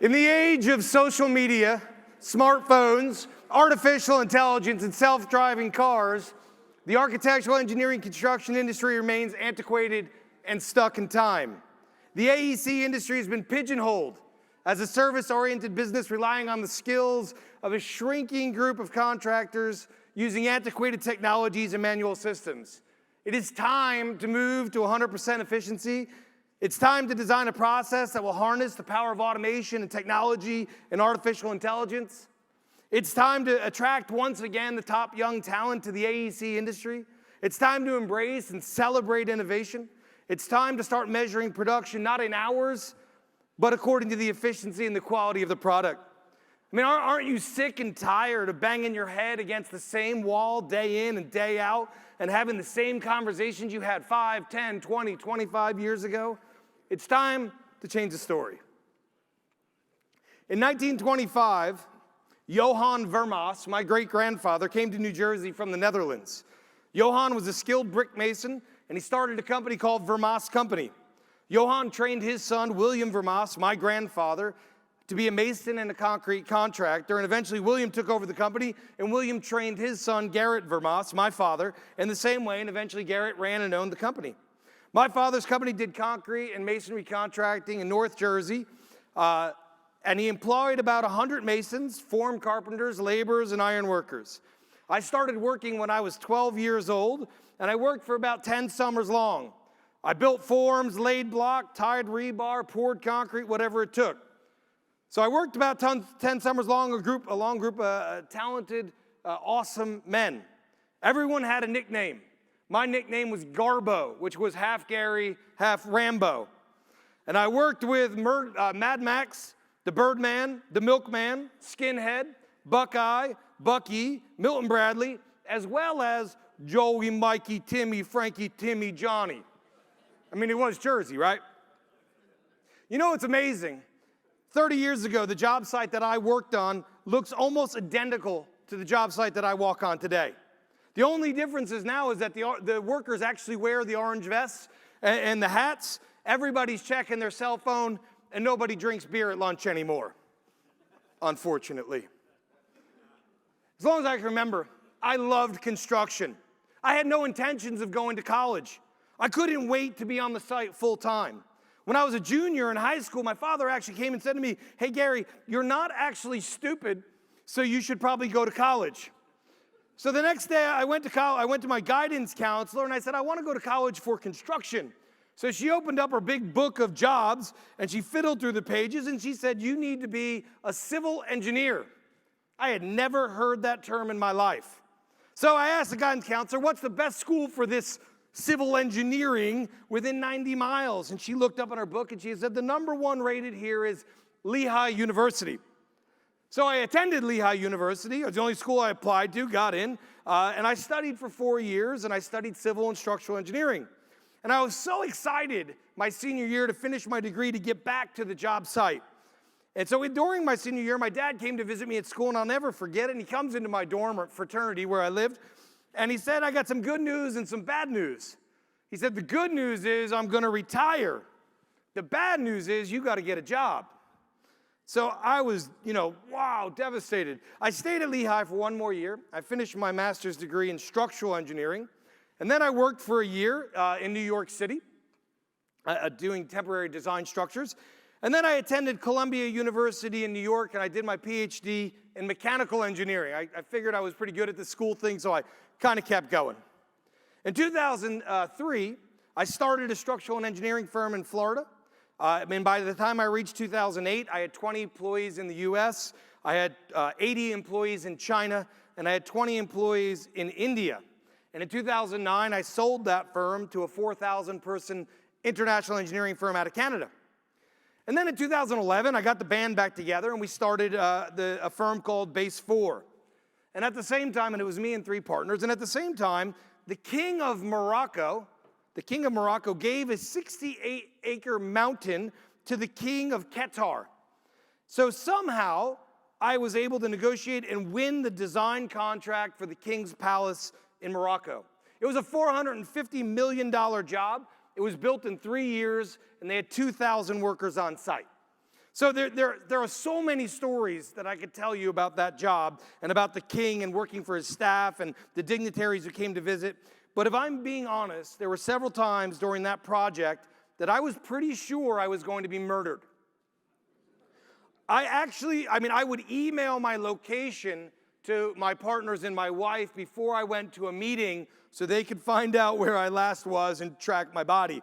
In the age of social media, smartphones, artificial intelligence, and self-driving cars, the architectural, engineering, construction industry remains antiquated and stuck in time. The AEC industry has been pigeonholed as a service-oriented business relying on the skills of a shrinking group of contractors using antiquated technologies and manual systems. It is time to move to 100% efficiency. It's time to design a process that will harness the power of automation and technology and artificial intelligence. It's time to attract once again the top young talent to the AEC industry. It's time to embrace and celebrate innovation. It's time to start measuring production not in hours, but according to the efficiency and the quality of the product. I mean, aren't you sick and tired of banging your head against the same wall day in and day out and having the same conversations you had 5, 10, 20, 25 years ago? It's time to change the story. In 1925, Johan Vermaas, my great-grandfather, came to New Jersey from the Netherlands. Johan was a skilled brick mason, and he started a company called Vermaas Company. Johan trained his son, William Vermaas, my grandfather, to be a mason and a concrete contractor, and eventually William took over the company, and William trained his son, Garrett Vermaas, my father, in the same way, and eventually Garrett ran and owned the company. My father's company did concrete and masonry contracting in North Jersey, and he employed about 100 masons, form carpenters, laborers, and iron workers. I started working when I was 12 years old, and I worked for about 10 summers long. I built forms, laid block, tied rebar, poured concrete, whatever it took. So I worked about 10 summers long, a long group of talented, awesome men. Everyone had a nickname. My nickname was Garbo, which was half Garry, half Rambo. And I worked with Mad Max, the Birdman, the Milkman, Skinhead, Buckeye, Bucky, Milton Bradley, as well as Joey, Mikey, Timmy, Frankie, Timmy, Johnny. I mean, it was Jersey, right? You know what's amazing? 30 years ago, the job site that I worked on looks almost identical to the job site that I walk on today. The only difference is now is that the workers actually wear the orange vests and the hats. Everybody's checking their cell phone, and nobody drinks beer at lunch anymore, unfortunately. As long as I can remember, I loved construction. I had no intentions of going to college. I couldn't wait to be on the site full time. When I was a junior in high school, my father actually came and said to me, "Hey, Garry, you're not actually stupid, so you should probably go to college." So the next day, I went to college. I went to my guidance counselor, and I said, "I want to go to college for construction." So she opened up her big book of jobs, and she fiddled through the pages, and she said, "You need to be a civil engineer." I had never heard that term in my life. So I asked the guidance counselor, "What's the best school for this civil engineering within 90 miles?" And she looked up in her book, and she said, "The #1 rated here is Lehigh University." So I attended Lehigh University. It was the only school I applied to, got in, and I studied for 4 years, and I studied civil and structural engineering. And I was so excited my senior year to finish my degree to get back to the job site. And so during my senior year, my dad came to visit me at school, and I'll never forget it. And he comes into my dorm or fraternity where I lived, and he said, "I got some good news and some bad news." He said, "The good news is I'm going to retire. The bad news is you got to get a job." So I was, wow, devastated. I stayed at Lehigh for 1 more year. I finished my master's degree in structural engineering. And then I worked for a year in New York City doing temporary design structures. And then I attended Columbia University in New York, and I did my PhD in mechanical engineering. I figured I was pretty good at the school thing, so I kind of kept going. In 2003, I started a structural and engineering firm in Florida. By the time I reached 2008, I had 20 employees in the US, I had 80 employees in China, and I had 20 employees in India. And in 2009, I sold that firm to a 4,000-person international engineering firm out of Canada. And then in 2011, I got the band back together, and we started a firm called Base 4. And at the same time, and it was me and 3 partners, and at the same time, the king of Morocco gave a 68-acre mountain to the king of Qatar. So somehow, I was able to negotiate and win the design contract for the king's palace in Morocco. It was a $450 million job. It was built in 3 years, and they had 2,000 workers on site. So there are so many stories that I could tell you about that job and about the king and working for his staff and the dignitaries who came to visit. But if I'm being honest, there were several times during that project that I was pretty sure I was going to be murdered. I would email my location to my partners and my wife before I went to a meeting so they could find out where I last was and track my body.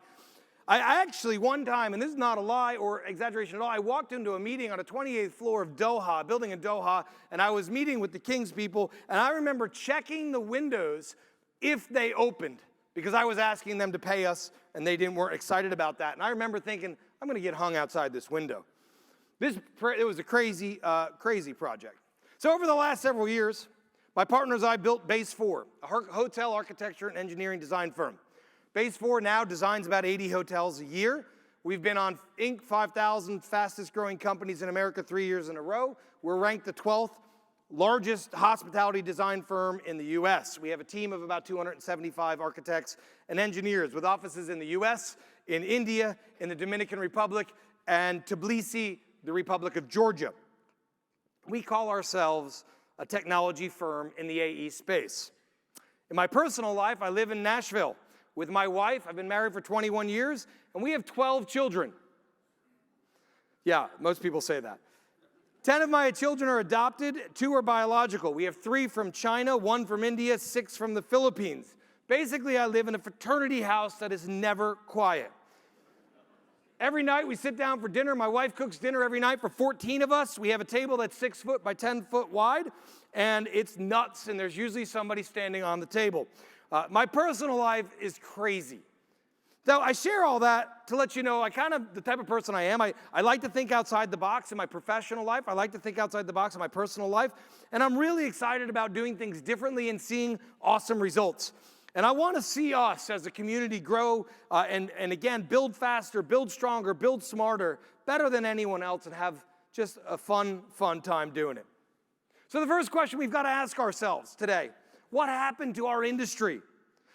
I actually, one time, and this is not a lie or exaggeration at all, I walked into a meeting on a 28th floor of Doha, a building in Doha, and I was meeting with the king's people, and I remember checking the windows if they opened, because I was asking them to pay us, and they weren't excited about that. And I remember thinking, I'm going to get hung outside this window. It was a crazy, crazy project. So over the last several years, my partners and I built Base 4, a hotel architecture and engineering design firm. Base 4 now designs about 80 hotels a year. We've been on Inc. 5,000 fastest growing companies in America 3 years in a row. We're ranked the 12th largest hospitality design firm in the US. We have a team of about 275 architects and engineers with offices in the US, in India, in the Dominican Republic, and Tbilisi, the Republic of Georgia. We call ourselves a technology firm in the AE space. In my personal life, I live in Nashville with my wife. I've been married for 21 years, and we have 12 children. Yeah, most people say that. 10 of my children are adopted, 2 are biological. We have 3 from China, 1 from India, 6 from the Philippines. Basically, I live in a fraternity house that is never quiet. Every night we sit down for dinner. My wife cooks dinner every night for 14 of us. We have a table that's 6 foot by 10 foot wide, and it's nuts, and there's usually somebody standing on the table. My personal life is crazy. So I share all that to let you know the type of person I am. I like to think outside the box in my professional life. I like to think outside the box in my personal life. And I'm really excited about doing things differently and seeing awesome results. And I want to see us as a community grow and again, build faster, build stronger, build smarter, better than anyone else, and have just a fun time doing it. So the first question we've got to ask ourselves today, what happened to our industry?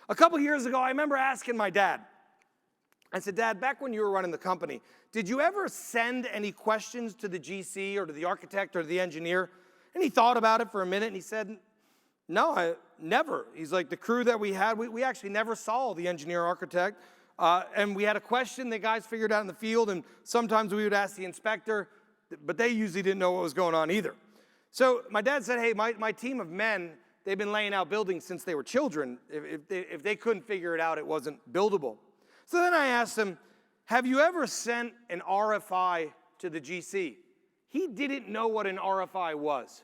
A couple years ago, I remember asking my dad. I said, Dad, back when you were running the company, did you ever send any questions to the GC or to the architect or the engineer? And he thought about it for a minute, and he said, no, I never. He's like, the crew that we had, we actually never saw the engineer or architect. And we had a question the guys figured out in the field, and sometimes we would ask the inspector, but they usually didn't know what was going on either. So my dad said, hey, my team of men, they've been laying out buildings since they were children. If they couldn't figure it out, it wasn't buildable. So then I asked him, have you ever sent an RFI to the GC? He didn't know what an RFI was.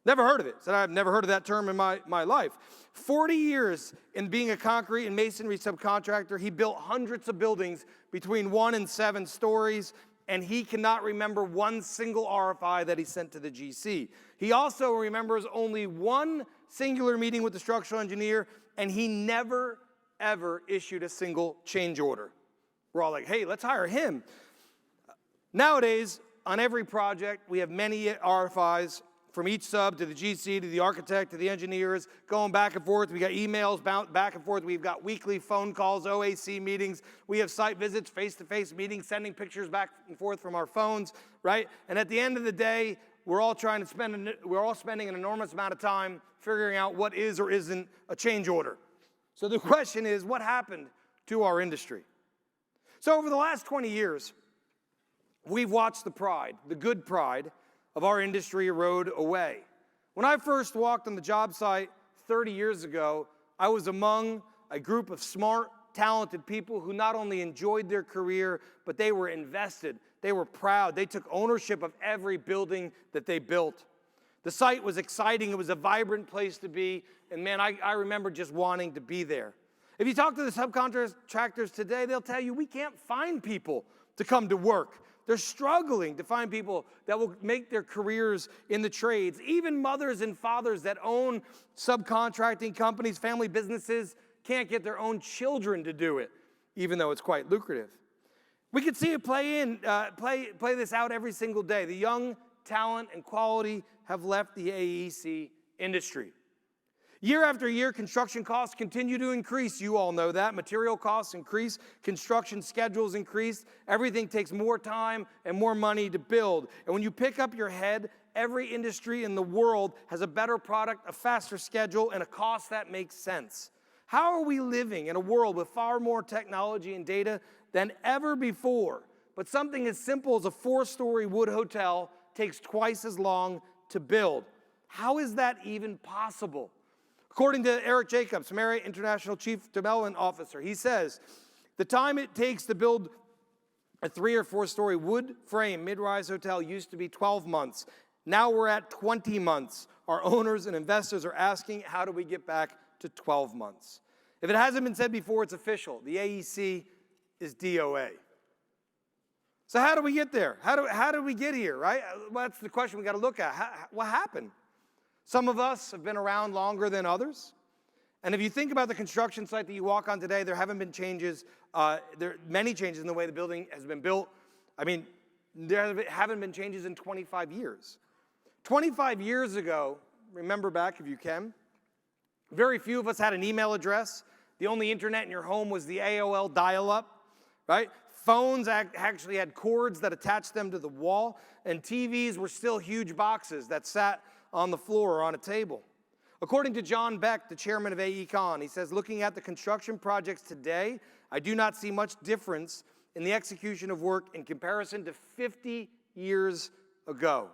Never heard of it. Said, I've never heard of that term in my life. 40 years in being a concrete and masonry subcontractor, he built hundreds of buildings between 1 and 7 stories, and he cannot remember one single RFI that he sent to the GC. He also remembers only one singular meeting with the structural engineer, and he never, ever issued a single change order. We're all like, hey, let's hire him. Nowadays, on every project, we have many RFIs from each sub to the GC, to the architect, to the engineers, going back and forth. We got emails back and forth. We've got weekly phone calls, OAC meetings. We have site visits, face-to-face meetings, sending pictures back and forth from our phones, right? And at the end of the day, we're all spending an enormous amount of time figuring out what is or isn't a change order. So the question is, what happened to our industry? So over the last 20 years, we've watched the good pride of our industry erode away. When I first walked on the job site 30 years ago, I was among a group of smart, talented people who not only enjoyed their career, but they were invested. They were proud. They took ownership of every building that they built. The site was exciting. It was a vibrant place to be. And man, I remember just wanting to be there. If you talk to the subcontractors today, they'll tell you we can't find people to come to work. They're struggling to find people that will make their careers in the trades. Even mothers and fathers that own subcontracting companies, family businesses, can't get their own children to do it, even though it's quite lucrative. We could see it play this out every single day. The young talent and quality have left the AEC industry. Year after year, construction costs continue to increase. You all know that. Material costs increase, construction schedules increase. Everything takes more time and more money to build. And when you pick up your head, every industry in the world has a better product, a faster schedule, and a cost that makes sense. How are we living in a world with far more technology and data than ever before, but something as simple as a 4-story wood hotel takes twice as long to build? How is that even possible? According to Eric Jacobs, Marriott International Chief Development Officer, he says, the time it takes to build a 3 or 4-story wood frame mid-rise hotel used to be 12 months. Now we're at 20 months. Our owners and investors are asking, how do we get back to 12 months? If it hasn't been said before, it's official. The AEC is DOA. So how do we get there? How do we get here, right? Well, that's the question we got to look at. What happened? Some of us have been around longer than others. And if you think about the construction site that you walk on today, there haven't been changes. There are many changes in the way the building has been built. I mean, there haven't been changes in 25 years. 25 years ago, remember back if you can, very few of us had an email address. The only internet in your home was the AOL dial-up, right? Phones actually had cords that attached them to the wall, and TVs were still huge boxes that sat on the floor or on a table. According to John Beck, the chairman of AECon, he says, looking at the construction projects today, I do not see much difference in the execution of work in comparison to 50 years ago.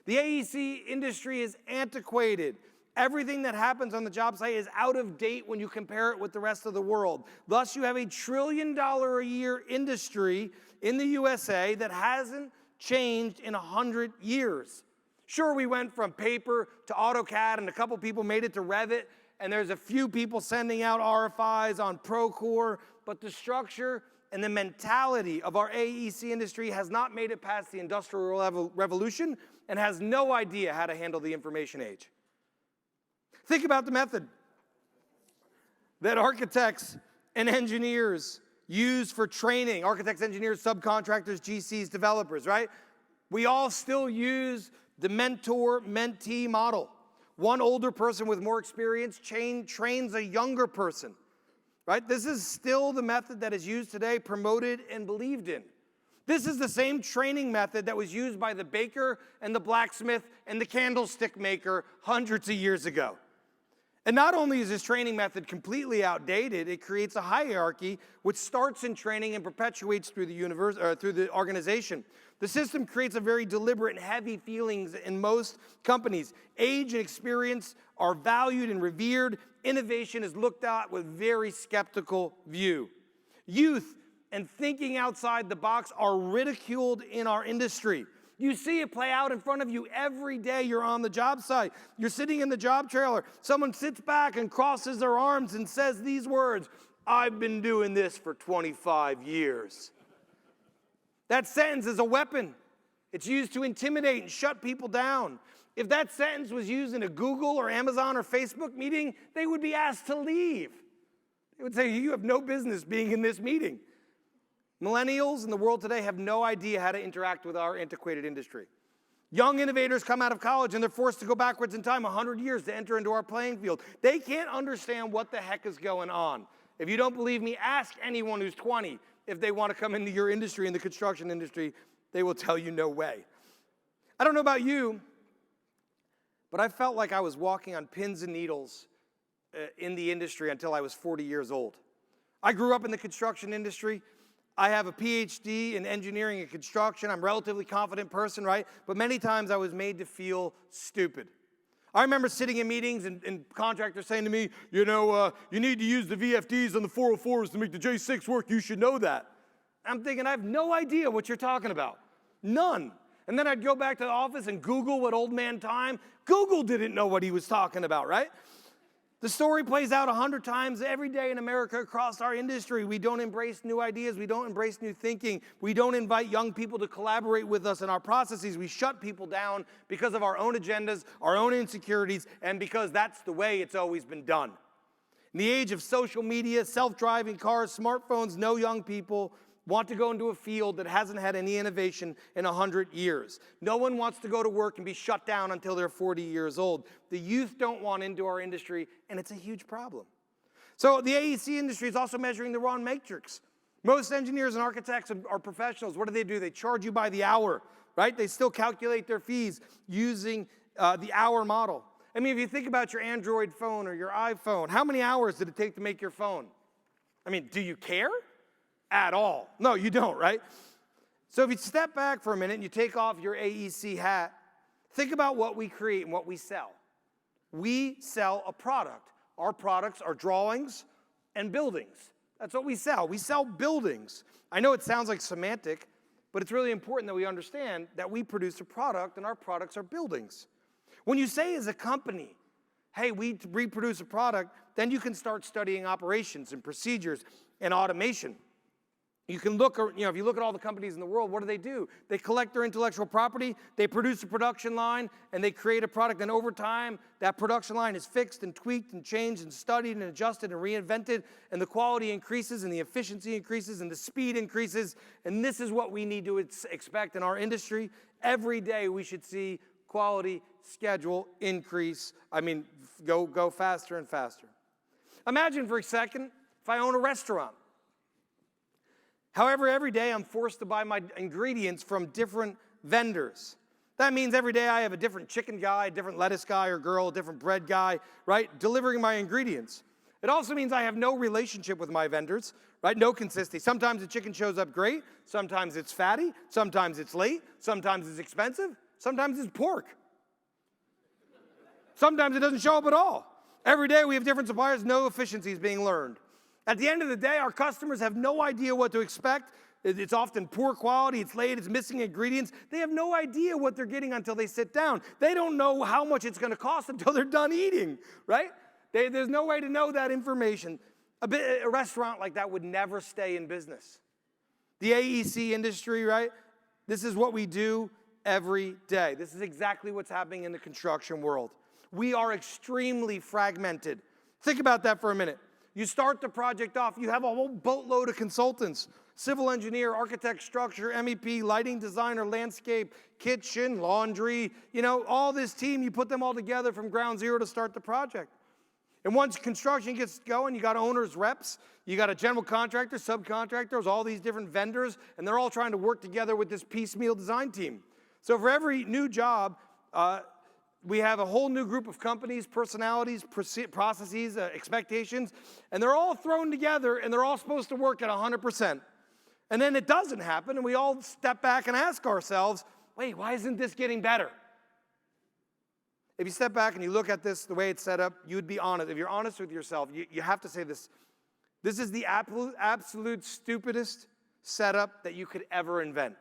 The AEC industry is antiquated. Everything that happens on the job site is out of date when you compare it with the rest of the world. Thus, you have a $1 trillion a year industry in the USA that hasn't changed in 100 years. Sure, we went from paper to AutoCAD, and a couple people made it to Revit, and there's a few people sending out RFIs on Procore, but the structure and the mentality of our AEC industry has not made it past the Industrial Revolution and has no idea how to handle the information age. Think about the method that architects and engineers use for training. Architects, engineers, subcontractors, GCs, developers, right? We all still use the mentor-mentee model. One older person with more experience trains a younger person, right? This is still the method that is used today, promoted and believed in. This is the same training method that was used by the baker and the blacksmith and the candlestick maker hundreds of years ago. And not only is this training method completely outdated, it creates a hierarchy which starts in training and perpetuates through the organization. The system creates a very deliberate and heavy feelings in most companies. Age and experience are valued and revered. Innovation is looked at with very skeptical view. Youth and thinking outside the box are ridiculed in our industry. You see it play out in front of you every day you're on the job site. You're sitting in the job trailer. Someone sits back and crosses their arms and says these words, "I've been doing this for 25 years." That sentence is a weapon. It's used to intimidate and shut people down. If that sentence was used in a Google or Amazon or Facebook meeting, they would be asked to leave. They would say, you have no business being in this meeting. Millennials in the world today have no idea how to interact with our antiquated industry. Young innovators come out of college and they're forced to go backwards in time 100 years to enter into our playing field. They can't understand what the heck is going on. If you don't believe me, ask anyone who's 20 if they want to come into your industry, in the construction industry. They will tell you no way. I don't know about you, but I felt like I was walking on pins and needles in the industry until I was 40 years old. I grew up in the construction industry. I have a PhD in engineering and construction. I'm a relatively confident person, right? But many times I was made to feel stupid. I remember sitting in meetings and contractors saying to me, you need to use the VFDs on the 404s to make the J6 work. You should know that. I'm thinking, I have no idea what you're talking about. None. And then I'd go back to the office and Google what old man time. Google didn't know what he was talking about, right? The story plays out 100 times every day in America across our industry. We don't embrace new ideas. We don't embrace new thinking. We don't invite young people to collaborate with us in our processes. We shut people down because of our own agendas, our own insecurities, and because that's the way it's always been done. In the age of social media, self-driving cars, smartphones, no young people want to go into a field that hasn't had any innovation in 100 years. No one wants to go to work and be shut down until they're 40 years old. The youth don't want into our industry, and it's a huge problem. So the AEC industry is also measuring the wrong matrix. Most engineers and architects are professionals. What do? They charge you by the hour, right? They still calculate their fees using the hour model. I mean, if you think about your Android phone or your iPhone, how many hours did it take to make your phone? I mean, do you care? At all. No, you don't, right? So if you step back for a minute and you take off your AEC hat, think about what we create and what we sell. We sell a product. Our products are drawings and buildings. That's what we sell. We sell buildings. I know it sounds like semantic, but it's really important that we understand that we produce a product and our products are buildings. When you say as a company, hey, we reproduce a product, then you can start studying operations and procedures and automation. You can look, if you look at all the companies in the world, what do? They collect their intellectual property, they produce a production line, and they create a product. And over time, that production line is fixed and tweaked and changed and studied and adjusted and reinvented, and the quality increases and the efficiency increases and the speed increases. And this is what we need to expect in our industry. Every day we should see quality, schedule, increase. I mean, go faster and faster. Imagine for a second if I own a restaurant. However, every day I'm forced to buy my ingredients from different vendors. That means every day I have a different chicken guy, a different lettuce guy or girl, a different bread guy, right, delivering my ingredients. It also means I have no relationship with my vendors, right, no consistency. Sometimes the chicken shows up great, sometimes it's fatty, sometimes it's late, sometimes it's expensive, sometimes it's pork. Sometimes it doesn't show up at all. Every day we have different suppliers, no efficiencies being learned. At the end of the day, our customers have no idea what to expect. It's often poor quality, it's late, it's missing ingredients. They have no idea what they're getting until they sit down. They don't know how much it's going to cost until they're done eating, right? There's no way to know that information. A restaurant like that would never stay in business. The AEC industry, right? This is what we do every day. This is exactly what's happening in the construction world. We are extremely fragmented. Think about that for a minute. You start the project off, you have a whole boatload of consultants, civil engineer, architect, structure, MEP, lighting designer, landscape, kitchen, laundry, all this team, you put them all together from ground zero to start the project. And once construction gets going, you got owners, reps, you got a general contractor, subcontractors, all these different vendors, and they're all trying to work together with this piecemeal design team. So for every new job, we have a whole new group of companies, personalities, processes, expectations, and they're all thrown together, and they're all supposed to work at 100%. And then it doesn't happen, and we all step back and ask ourselves, wait, why isn't this getting better? If you step back and you look at this, the way it's set up, you would be honest. If you're honest with yourself, you have to say this. This is the absolute stupidest setup that you could ever invent.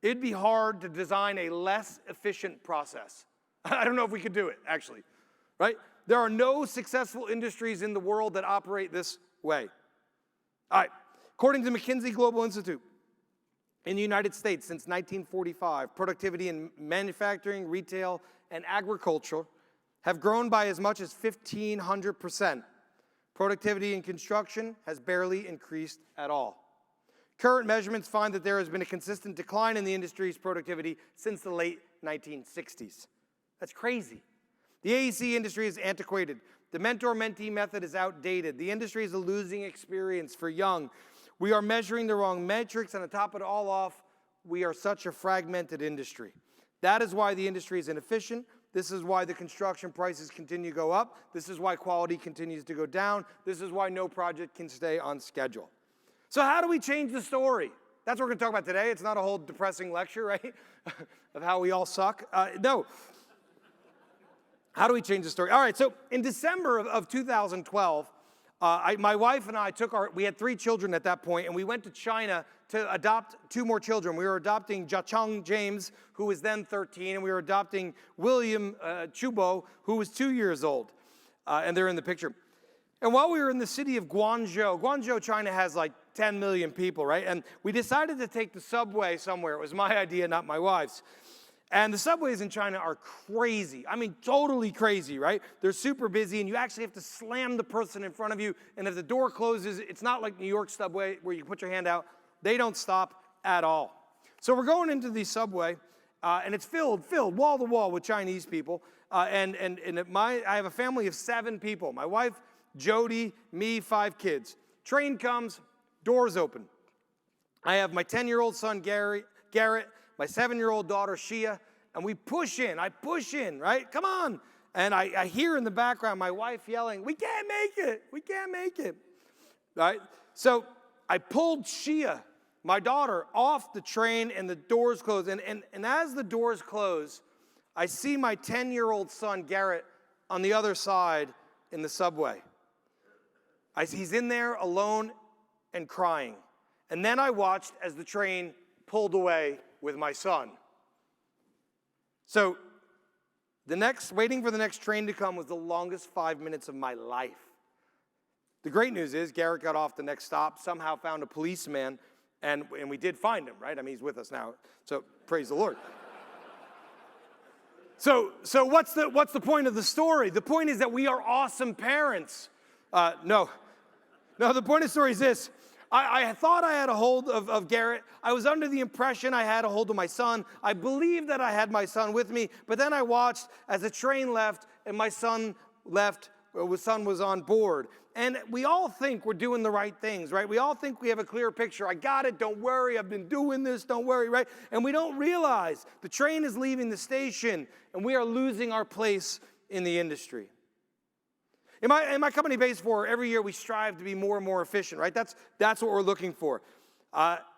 It'd be hard to design a less efficient process. I don't know if we could do it, actually, right? There are no successful industries in the world that operate this way. All right, according to McKinsey Global Institute, in the United States since 1945, productivity in manufacturing, retail, and agriculture have grown by as much as 1,500%. Productivity in construction has barely increased at all. Current measurements find that there has been a consistent decline in the industry's productivity since the late 1960s. That's crazy. The AEC industry is antiquated. The mentor-mentee method is outdated. The industry is a losing experience for young. We are measuring the wrong metrics, and to top it all off, we are such a fragmented industry. That is why the industry is inefficient. This is why the construction prices continue to go up. This is why quality continues to go down. This is why no project can stay on schedule. So how do we change the story? That's what we're going to talk about today. It's not a whole depressing lecture, right, of how we all suck. No. How do we change the story? All right, so in December of 2012, my wife and I we had 3 children at that point, and we went to China to adopt 2 more children. We were adopting Jiacheng James, who was then 13, and we were adopting William Chubo, who was 2 years old, and they're in the picture. And while we were in the city of Guangzhou, China has like 10 million people, right? And we decided to take the subway somewhere. It was my idea, not my wife's. And the subways in China are crazy. I mean, totally crazy, right? They're super busy, and you actually have to slam the person in front of you. And if the door closes, it's not like New York subway where you put your hand out. They don't stop at all. So we're going into the subway, and it's filled wall to wall with Chinese people. I have a family of 7 people. My wife, Jody, me, 5 kids. Train comes, doors open. I have my 10-year-old son, Garrett, my 7-year-old daughter, Shia, and we push in. I push in, right? Come on. And I hear in the background my wife yelling, "We can't make it. We can't make it." Right? So I pulled Shia, my daughter, off the train, and the doors close. And as the doors close, I see my 10-year-old son, Garrett, on the other side in the subway. He's in there alone and crying. And then I watched as the train pulled away with my son. So waiting for the next train to come was the longest 5 minutes of my life. The great news is Garrett got off the next stop, somehow found a policeman, and we did find him, right? I mean, he's with us now, so praise the Lord. So what's the point of the story? The point is that we are awesome parents. No, the point of the story is this. I thought I had a hold of Garrett. I was under the impression I had a hold of my son. I believed that I had my son with me, but then I watched as the train left and my son left, his son was on board. And we all think we're doing the right things, right? We all think we have a clear picture. I got it, don't worry, I've been doing this, don't worry, right? And we don't realize the train is leaving the station and we are losing our place in the industry. In my company, Base 4, every year we strive to be more and more efficient, right? That's what we're looking for.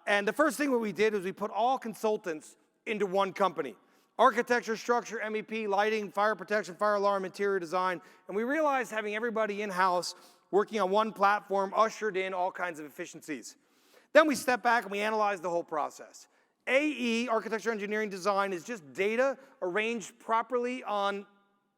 And the first thing that we did was we put all consultants into one company. Architecture, structure, MEP, lighting, fire protection, fire alarm, interior design. And we realized having everybody in-house working on one platform ushered in all kinds of efficiencies. Then we stepped back and we analyzed the whole process. AE, architecture, engineering, design, is just data arranged properly on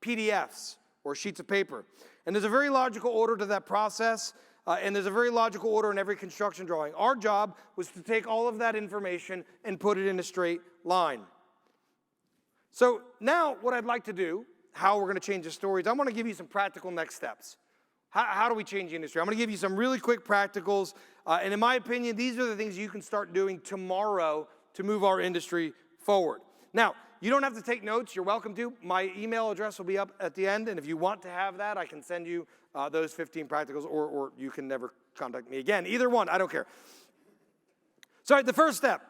PDFs or sheets of paper. And there's a very logical order to that process, and there's a very logical order in every construction drawing. Our job was to take all of that information and put it in a straight line. So now what I'd like to do, how we're going to change the stories, I want to give you some practical next steps. How do we change the industry? I'm going to give you some really quick practicals, and in my opinion, these are the things you can start doing tomorrow to move our industry forward. Now, you don't have to take notes. You're welcome to. My email address will be up at the end, and if you want to have that, I can send you those 15 practicals, or you can never contact me again. Either one, I don't care. So the first step,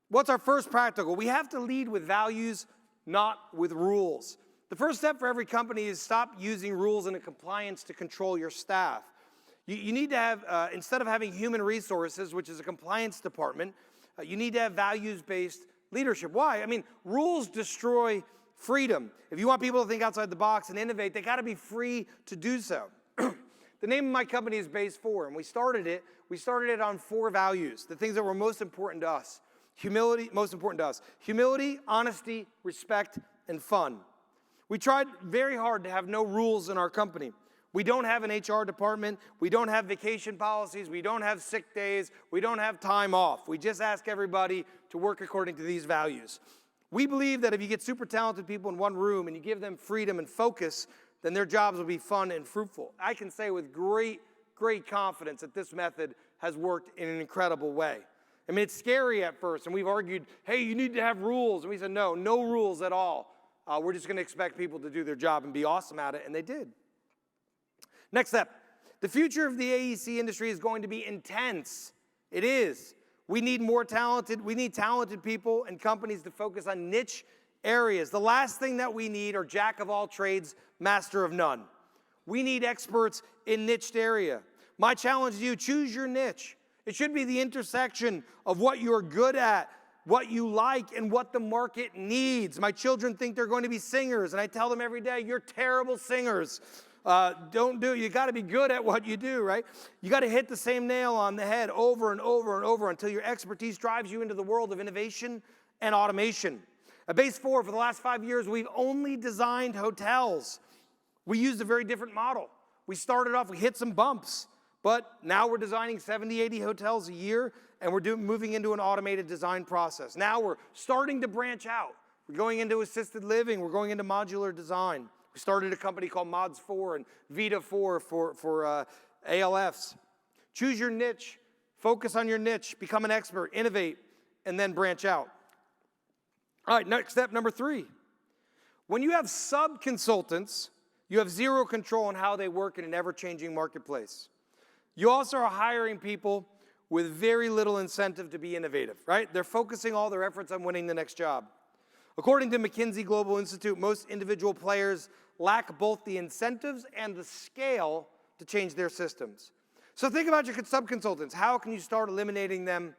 what's our first practical? We have to lead with values, not with rules. The first step for every company is stop using rules and compliance to control your staff. You need to have, instead of having human resources, which is a compliance department, you need to have values-based leadership. Why? I mean, rules destroy freedom. If you want people to think outside the box and innovate, they got to be free to do so. The name of my company is Base 4, and we started it on 4 values, the things that were most important to us. Humility, honesty, respect, and fun. We tried very hard to have no rules in our company. We don't have an HR department. We don't have vacation policies. We don't have sick days. We don't have time off. We just ask everybody to work according to these values. We believe that if you get super talented people in one room and you give them freedom and focus, then their jobs will be fun and fruitful. I can say with great confidence that this method has worked in an incredible way. I mean, it's scary at first, and we've argued, hey, you need to have rules. And we said, no rules at all. We're just going to expect people to do their job and be awesome at it, and they did. Next step, the future of the AEC industry is going to be intense. It is. We need talented people and companies to focus on niche areas. The last thing that we need are jack of all trades, master of none. We need experts in niched area. My challenge to you, choose your niche. It should be the intersection of what you're good at, what you like, and what the market needs. My children think they're going to be singers, and I tell them every day, you're terrible singers. You got to be good at what you do, right? You got to hit the same nail on the head over and over and over until your expertise drives you into the world of innovation and automation. At Base 4, for the last 5 years, we've only designed hotels. We used a very different model. We started off, we hit some bumps, but now we're designing 70, 80 hotels a year, and we're moving into an automated design process. Now we're starting to branch out. We're going into assisted living. We're going into modular design. We started a company called Mods 4 and Vita 4 for ALFs. Choose your niche, Focus on your niche, become an expert, innovate, and then branch out. All right, next step, number 3. When you have sub-consultants, you have zero control on how they work in an ever-changing marketplace. You also are hiring people with very little incentive to be innovative, right? They're focusing all their efforts on winning the next job. According to McKinsey Global Institute, most individual players lack both the incentives and the scale to change their systems. So think about your sub-consultants. How can you start eliminating them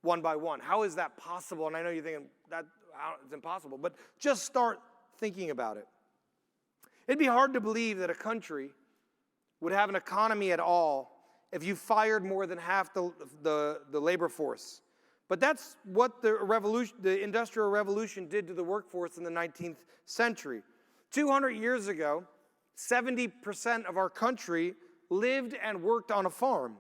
one by one? How is that possible? And I know you're thinking that it's impossible, but just start thinking about it. It'd be hard to believe that a country would have an economy at all if you fired more than half the labor force. But that's what the Industrial Revolution did to the workforce in the 19th century. 200 years ago, 70% of our country lived and worked on a farm.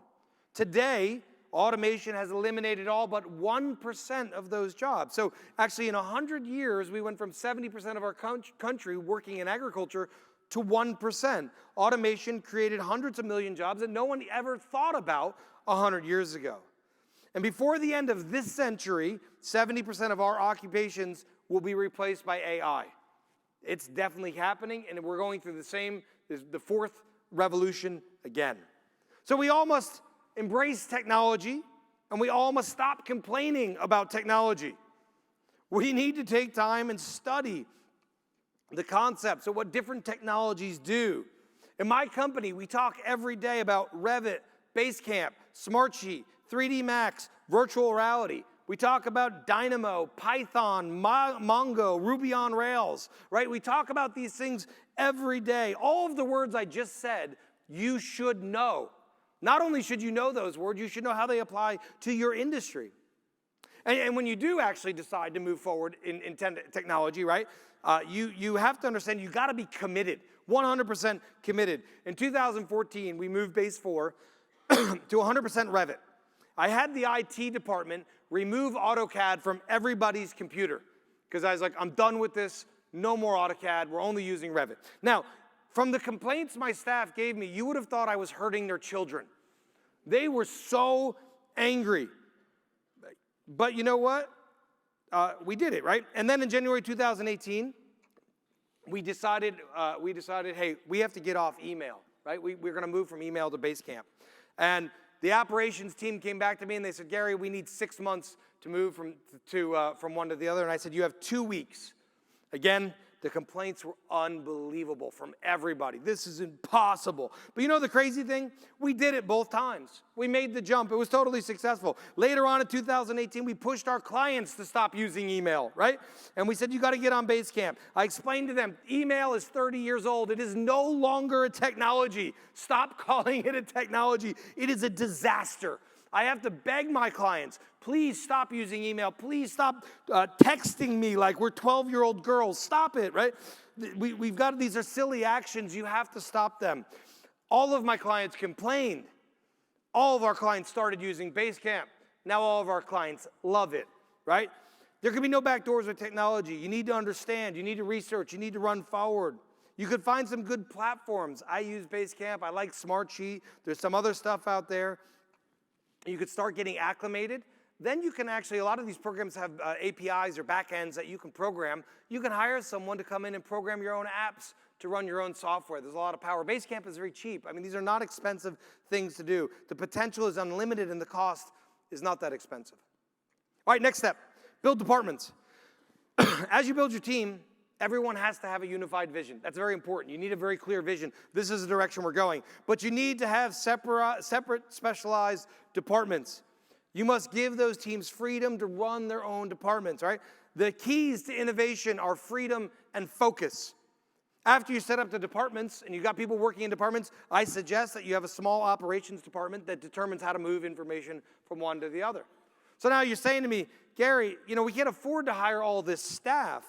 Today, automation has eliminated all but 1% of those jobs. So actually in 100 years, we went from 70% of our country working in agriculture to 1%. Automation created hundreds of million jobs that no one ever thought about 100 years ago. And before the end of this century, 70% of our occupations will be replaced by AI. It's definitely happening, and we're going through the fourth revolution again. So we all must embrace technology, and we all must stop complaining about technology. We need to take time and study the concepts of what different technologies do. In my company, we talk every day about Revit, Basecamp, Smartsheet, 3D Max, virtual reality. We talk about Dynamo, Python, Mongo, Ruby on Rails, right? We talk about these things every day. All of the words I just said, you should know. Not only should you know those words, you should know how they apply to your industry. And when you do actually decide to move forward in technology, right, you have to understand you got to be committed, 100% committed. In 2014, we moved Base 4 to 100% Revit. I had the IT department remove AutoCAD from everybody's computer because I was like, I'm done with this, no more AutoCAD, we're only using Revit. Now, from the complaints my staff gave me, you would have thought I was hurting their children. They were so angry. But you know what? We did it, right? And then in January 2018, we decided, hey, we have to get off email, right? We're going to move from email to Basecamp. And the operations team came back to me and they said, Garry, we need 6 months to move from one to the other. And I said, you have 2 weeks. Again, the complaints were unbelievable from everybody. This is impossible. But you know the crazy thing? We did it both times. We made the jump. It was totally successful. Later on in 2018, we pushed our clients to stop using email, right? And we said, you got to get on Basecamp. I explained to them, email is 30 years old. It is no longer a technology. Stop calling it a technology. It is a disaster. I have to beg my clients, please stop using email. Please stop texting me like we're 12-year-old girls. Stop it, right? We've got, these are silly actions. You have to stop them. All of my clients complained. All of our clients started using Basecamp. Now all of our clients love it, right? There can be no back doors with technology. You need to understand. You need to research. You need to run forward. You could find some good platforms. I use Basecamp. I like Smartsheet. There's some other stuff out there. You could start getting acclimated. Then you can actually, a lot of these programs have APIs or backends that you can program. You can hire someone to come in and program your own apps to run your own software. There's a lot of power. Basecamp is very cheap. I mean, these are not expensive things to do. The potential is unlimited and the cost is not that expensive. All right, next step, build departments. As you build your team, everyone has to have a unified vision. That's very important. You need a very clear vision. This is the direction we're going. But you need to have separate specialized departments. You must give those teams freedom to run their own departments, right? The keys to innovation are freedom and focus. After you set up the departments and you've got people working in departments, I suggest that you have a small operations department that determines how to move information from one to the other. So now you're saying to me, Garry, you know, we can't afford to hire all this staff.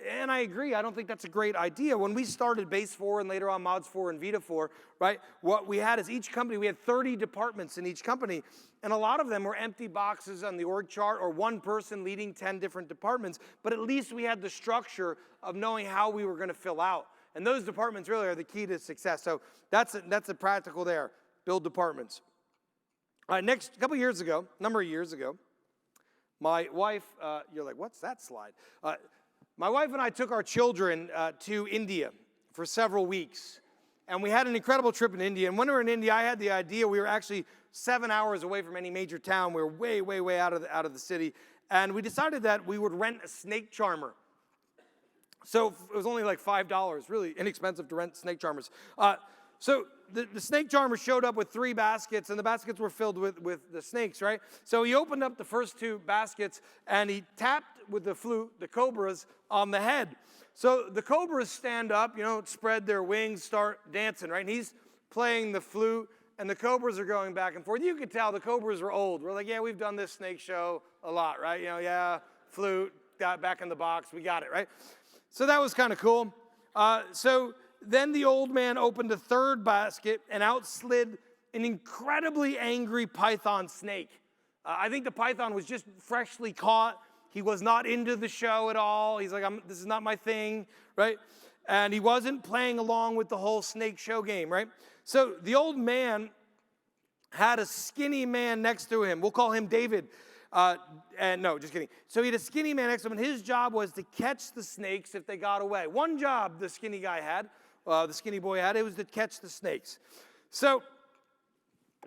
And I agree, I don't think that's a great idea. When we started Base 4 and later on Mods 4 and Vita 4, right, what we had is each company, we had 30 departments in each company, and a lot of them were empty boxes on the org chart or one person leading 10 different departments, but at least we had the structure of knowing how we were going to fill out. And those departments really are the key to success. So that's a practical there, build departments. All right, next, number of years ago, my wife, you're like, what's that slide? My wife and I took our children to India for several weeks. And we had an incredible trip in India. And when we were in India, I had the idea, we were actually 7 hours away from any major town. We were way, way, way out of the city. And we decided that we would rent a snake charmer. So it was only like $5, really inexpensive to rent snake charmers. So the snake charmer showed up with 3 baskets, and the baskets were filled with the snakes, right? So he opened up the first 2 baskets, and he tapped with the flute the cobras on the head. So the cobras stand up, spread their wings, start dancing, right? And he's playing the flute, and the cobras are going back and forth. You could tell the cobras are old. We're like, yeah, we've done this snake show a lot, right? Yeah, flute, got back in the box, we got it, right? So that was kind of cool. So then the old man opened a 3rd basket, and out slid an incredibly angry python snake. I think the python was just freshly caught. He was not into the show at all. He's like, this is not my thing, right? And he wasn't playing along with the whole snake show game, right? So the old man had a skinny man next to him. We'll call him David. And no, just kidding. So he had a skinny man next to him, and his job was to catch the snakes if they got away. One job the skinny guy had, the skinny boy had, it was to catch the snakes. So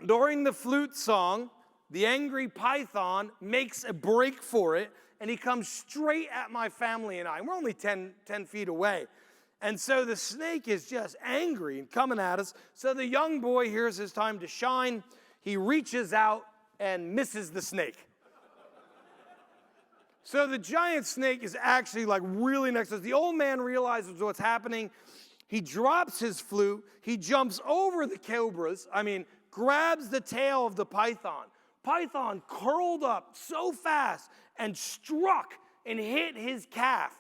during the flute song, the angry python makes a break for it, and he comes straight at my family and I. We're only 10 feet away. And so the snake is just angry and coming at us. So the young boy, here's his time to shine. He reaches out and misses the snake. So the giant snake is actually like really next to us. The old man realizes what's happening. He drops his flute. He jumps over the cobras. Grabs the tail of the python. Python curled up so fast and struck and hit his calf,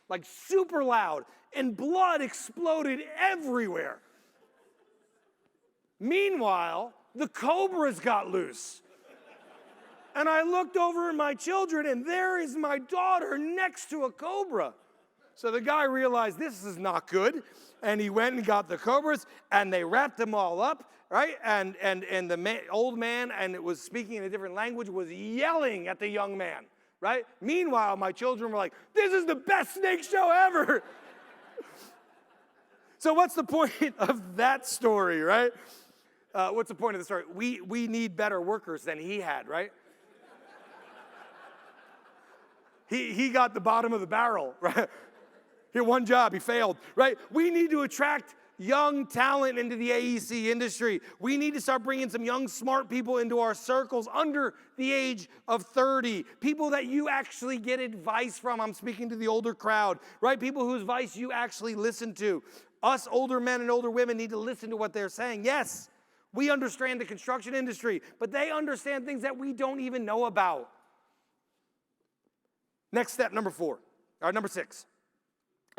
like super loud, and blood exploded everywhere. Meanwhile, the cobras got loose. And I looked over at my children, and there is my daughter next to a cobra. So the guy realized this is not good, and he went and got the cobras, and they wrapped them all up, right? And the old man, and it was speaking in a different language, was yelling at the young man, right? Meanwhile, my children were like, this is the best snake show ever. So what's the point of that story, right? What's the point of the story? We need better workers than he had, right? He got the bottom of the barrel, right? He had one job, he failed, right? We need to attract young talent into the AEC industry. We need to start bringing some young, smart people into our circles under the age of 30. People that you actually get advice from. I'm speaking to the older crowd, right? People whose advice you actually listen to. Us older men and older women need to listen to what they're saying. Yes, we understand the construction industry, but they understand things that we don't even know about. Next step, number 6.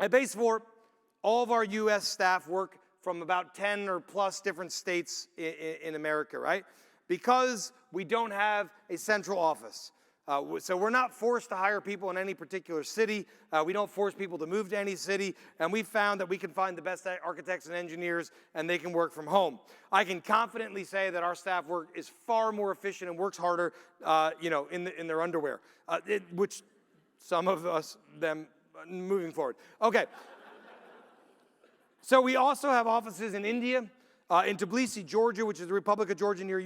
At Base 4, all of our U.S. staff work from about 10 or plus different states in America, right? Because we don't have a central office. So we're not forced to hire people in any particular city. We don't force people to move to any city. And we found that we can find the best architects and engineers, and they can work from home. I can confidently say that our staff work is far more efficient and works harder, in their underwear, which some of them moving forward. Okay. So we also have offices in India, in Tbilisi, Georgia, which is the Republic of Georgia near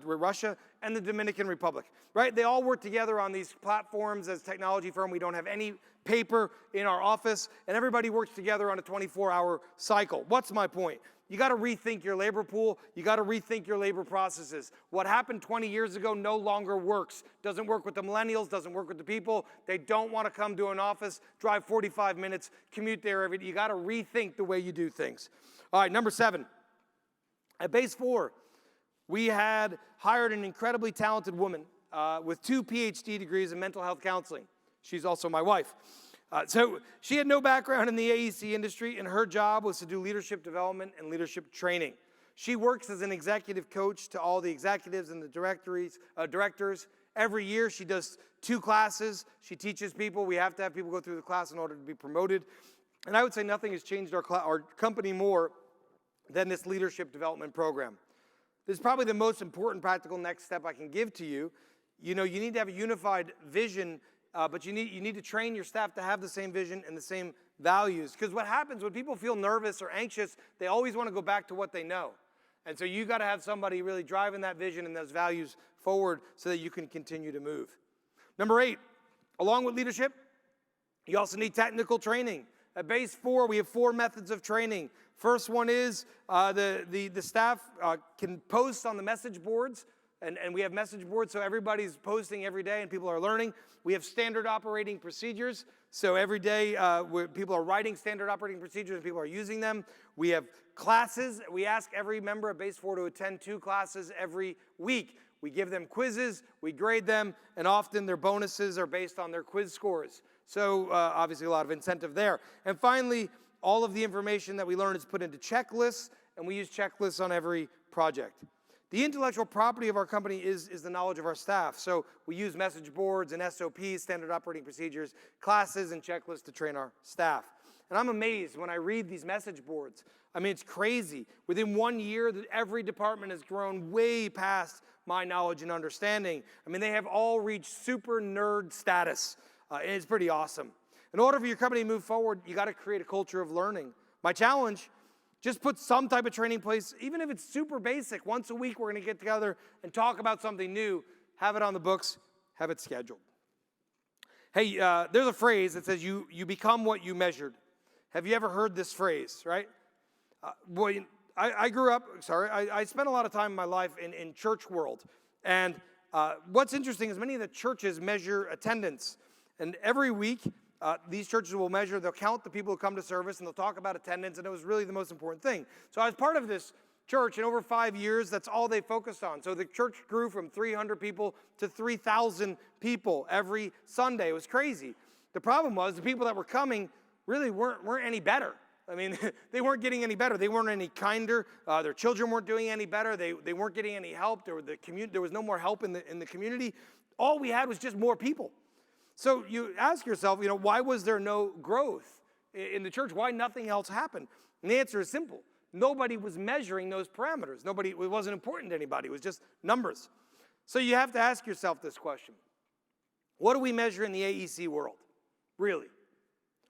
Russia, and the Dominican Republic, right? They all work together on these platforms as a technology firm. We don't have any paper in our office, and everybody works together on a 24-hour cycle. What's my point? You got to rethink your labor pool. You got to rethink your labor processes. What happened 20 years ago no longer works. Doesn't work with the millennials, doesn't work with the people. They don't want to come to an office, drive 45 minutes, commute there every day. You got to rethink the way you do things. All right, number 7. At Base 4, we had hired an incredibly talented woman with 2 PhD degrees in mental health counseling. She's also my wife. So she had no background in the AEC industry, and her job was to do leadership development and leadership training. She works as an executive coach to all the executives and the directors. Every year she does 2 classes. She teaches people. We have to have people go through the class in order to be promoted. And I would say nothing has changed our company more than this leadership development program. This is probably the most important practical next step I can give to you. You know, you need to have a unified vision, but you need to train your staff to have the same vision and the same values. Because what happens when people feel nervous or anxious, they always want to go back to what they know. And so you got to have somebody really driving that vision and those values forward so that you can continue to move. Number 8, along with leadership, you also need technical training. At Base 4, we have 4 methods of training. First one is the staff can post on the message boards, and we have message boards, so everybody's posting every day and people are learning. We have standard operating procedures, so every day people are writing standard operating procedures and people are using them. We have classes. We ask every member of Base 4 to attend 2 classes every week. We give them quizzes, we grade them, and often their bonuses are based on their quiz scores. So obviously a lot of incentive there. And finally, all of the information that we learn is put into checklists, and we use checklists on every project. The intellectual property of our company is the knowledge of our staff. So we use message boards and SOPs, standard operating procedures, classes, and checklists to train our staff. And I'm amazed when I read these message boards. I mean, it's crazy. Within 1 year, every department has grown way past my knowledge and understanding. I mean, they have all reached super nerd status. And it's pretty awesome. In order for your company to move forward, you got to create a culture of learning. My challenge, just put some type of training in place, even if it's super basic. Once a week, we're going to get together and talk about something new. Have it on the books. Have it scheduled. Hey, there's a phrase that says you become what you measured. Have you ever heard this phrase, right? Boy, I grew up, I spent a lot of time in my life in church world. And what's interesting is many of the churches measure attendance. And every week, these churches will measure, they'll count the people who come to service, and they'll talk about attendance, and it was really the most important thing. So I was part of this church, and over 5 years, that's all they focused on. So the church grew from 300 people to 3,000 people every Sunday. It was crazy. The problem was the people that were coming really weren't any better. I mean, they weren't getting any better. They weren't any kinder. Their children weren't doing any better. They weren't getting any help. There was no more help in the community. All we had was just more people. So you ask yourself, why was there no growth in the church? Why nothing else happened? And the answer is simple. Nobody was measuring those parameters. It wasn't important to anybody. It was just numbers. So you have to ask yourself this question. What do we measure in the AEC world? Really?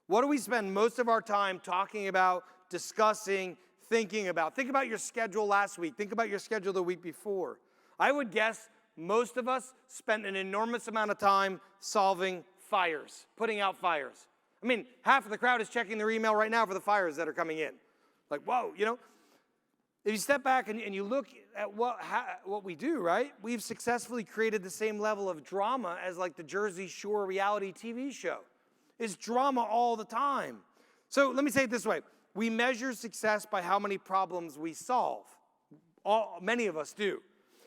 What do we spend most of our time talking about, discussing, thinking about? Think about your schedule last week. Think about your schedule the week before. I would guess most of us spent an enormous amount of time solving fires, putting out fires. I mean, half of the crowd is checking their email right now for the fires that are coming in. Like, whoa, If you step back and you look at what we do, right? We've successfully created the same level of drama as like the Jersey Shore reality TV show. It's drama all the time. So let me say it this way. We measure success by how many problems we solve. Many of us do.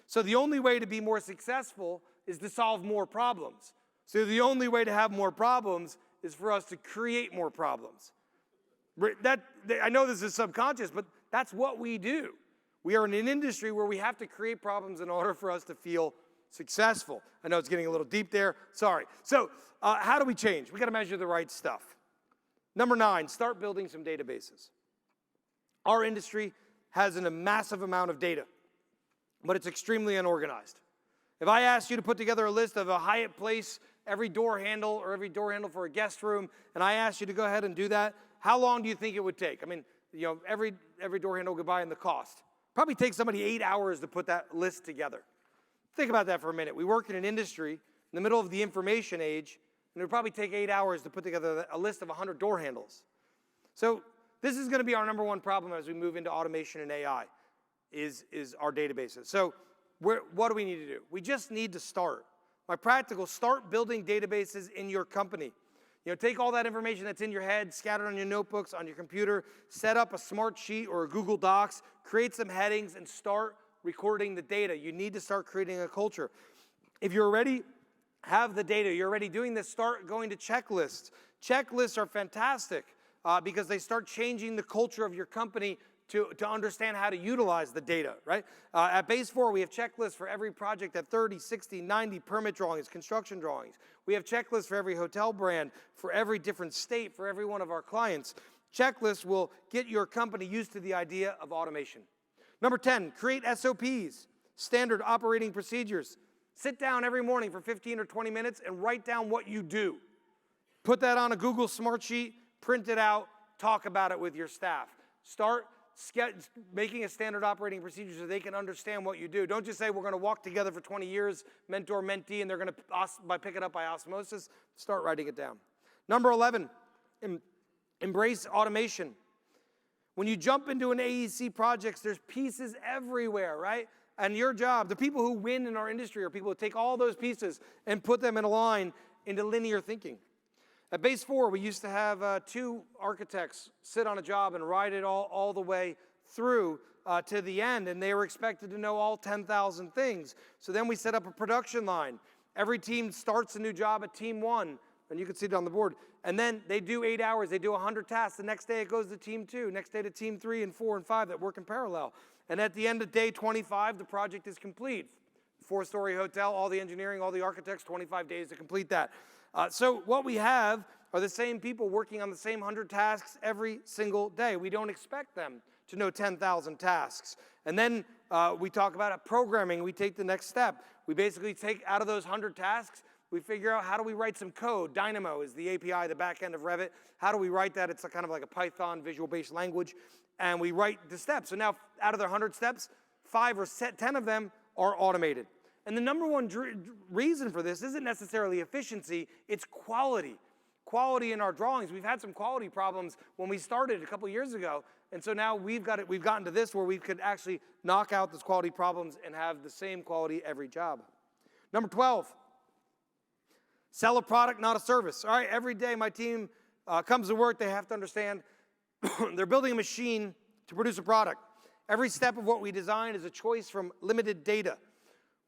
So the only way to be more successful is to solve more problems. So the only way to have more problems is for us to create more problems. I know this is subconscious, but that's what we do. We are in an industry where we have to create problems in order for us to feel successful. I know it's getting a little deep there. Sorry. So how do we change? We got to measure the right stuff. Number 9, start building some databases. Our industry has a massive amount of data, but it's extremely unorganized. If I asked you to put together a list of a Hyatt Place, every door handle or every door handle for a guest room, and I asked you to go ahead and do that, how long do you think it would take? I mean, every door handle goodbye and the cost. Probably takes somebody 8 hours to put that list together. Think about that for a minute. We work in an industry in the middle of the information age, and it would probably take 8 hours to put together a list of 100 door handles. So this is going to be our number one problem as we move into automation and AI, is our databases. So what do we need to do? We just need to start. My practical, start building databases in your company. Take all that information that's in your head, scattered on your notebooks, on your computer, set up a smart sheet or a Google Docs, create some headings, and start recording the data. You need to start creating a culture. If you already have the data, you're already doing this, start going to checklists. Checklists are fantastic because they start changing the culture of your company to understand how to utilize the data, right? At Base 4, we have checklists for every project at 30, 60, 90 permit drawings, construction drawings. We have checklists for every hotel brand, for every different state, for every one of our clients. Checklists will get your company used to the idea of automation. Number 10, create SOPs, standard operating procedures. Sit down every morning for 15 or 20 minutes and write down what you do. Put that on a Google Smartsheet, print it out, talk about it with your staff. Start making a standard operating procedure so they can understand what you do. Don't just say we're going to walk together for 20 years, mentor, mentee, and they're going to pick it up by osmosis. Start writing it down. Number 11, embrace automation. When you jump into an AEC project, there's pieces everywhere, right? And your job, the people who win in our industry are people who take all those pieces and put them in a line into linear thinking. At Base 4, we used to have 2 architects sit on a job and ride it all the way through to the end, and they were expected to know all 10,000 things. So then we set up a production line. Every team starts a new job at Team 1, and you can see it on the board. And then they do 8 hours, they do 100 tasks. The next day it goes to Team 2, next day to Team 3 and 4 and 5 that work in parallel. And at the end of day 25, the project is complete. 4-story hotel, all the engineering, all the architects, 25 days to complete that. So what we have are the same people working on the same 100 tasks every single day. We don't expect them to know 10,000 tasks. And then we talk about programming. We take the next step. We basically take out of those 100 tasks, we figure out how do we write some code. Dynamo is the API, the back end of Revit. How do we write that? It's kind of like a Python visual-based language. And we write the steps. So now out of the 100 steps, 5 or 10 of them are automated. And the number one reason for this isn't necessarily efficiency, it's quality. Quality in our drawings. We've had some quality problems when we started a couple years ago. And so now we've gotten to this where we could actually knock out those quality problems and have the same quality every job. Number 12, sell a product, not a service. All right, every day my team comes to work, they have to understand they're building a machine to produce a product. Every step of what we design is a choice from limited data.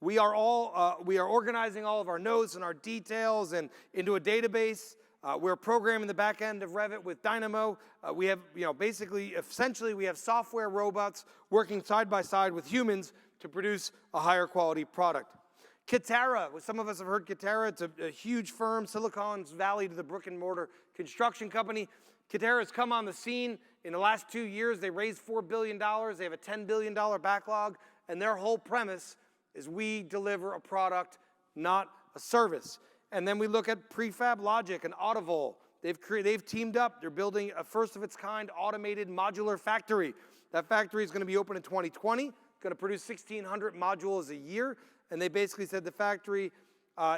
We are organizing all of our notes and our details and into a database. We're programming the back end of Revit with Dynamo. We have, essentially we have software robots working side by side with humans to produce a higher quality product. Katara, some of us have heard Katara. It's a huge firm, Silicon Valley to the brick and mortar construction company. Katara has come on the scene. In the last 2 years, they raised $4 billion. They have a $10 billion backlog, and their whole premise is we deliver a product, not a service. And then we look at Prefab Logic and Autovol. They've teamed up. They're building a first-of-its-kind automated modular factory. That factory is going to be open in 2020, going to produce 1,600 modules a year, and they basically said the factory